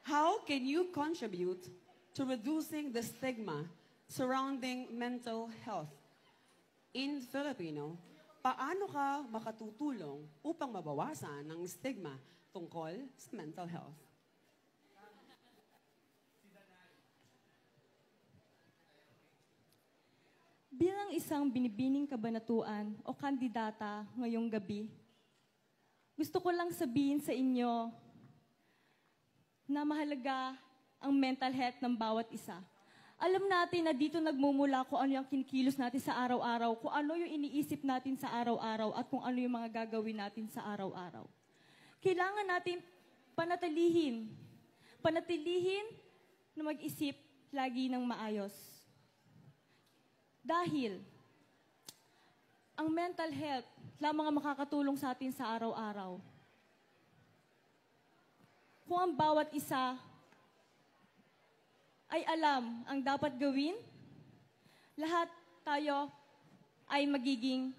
How can you contribute to reducing the stigma surrounding mental health? In Filipino, paano ka makatutulong upang mabawasan ng stigma tungkol sa mental health? Bilang isang binibining kabanatuan o kandidata ngayong gabi, gusto ko lang sabihin sa inyo na mahalaga ang mental health ng bawat isa. Alam natin na dito nagmumula kung ano yung kinikilos natin sa araw-araw, kung ano yung iniisip natin sa araw-araw, at kung ano yung mga gagawin natin sa araw-araw. Kailangan natin panatilihin na mag-isip lagi ng maayos. Dahil ang mental health lamang ang makakatulong sa atin sa araw-araw. Kung ang bawat isa ay alam ang dapat gawin, lahat tayo ay magiging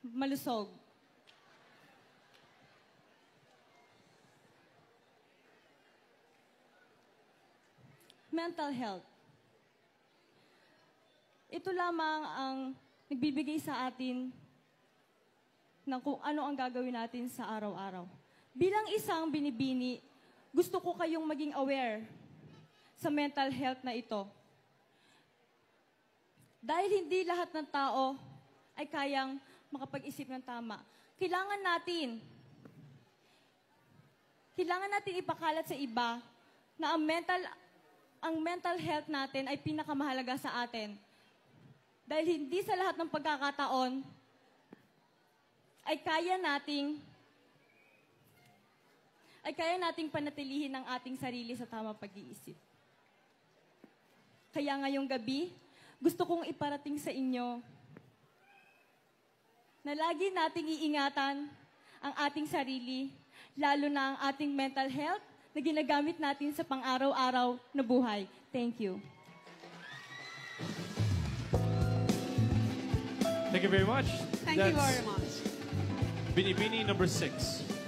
malusog. Mental health. Ito lamang ang nagbibigay sa atin ng kung ano ang gagawin natin sa araw-araw. Bilang isang binibini, gusto ko kayong maging aware sa mental health na ito. Dahil hindi lahat ng tao ay kayang makapag-isip ng tama. Kailangan natin ipakalat sa iba na ang mental health natin ay pinakamahalaga sa atin. Dahil hindi sa lahat ng pagkakataon ay kaya nating panatilihin ang ating sarili sa tamang pag-iisip. Kaya ngayong gabi, gusto kong iparating sa inyo na lagi nating iingatan ang ating sarili, lalo na ang ating mental health na ginagamit natin sa pang-araw-araw na buhay. Thank you. Thank you very much. Thank you very much. Binibini number 6.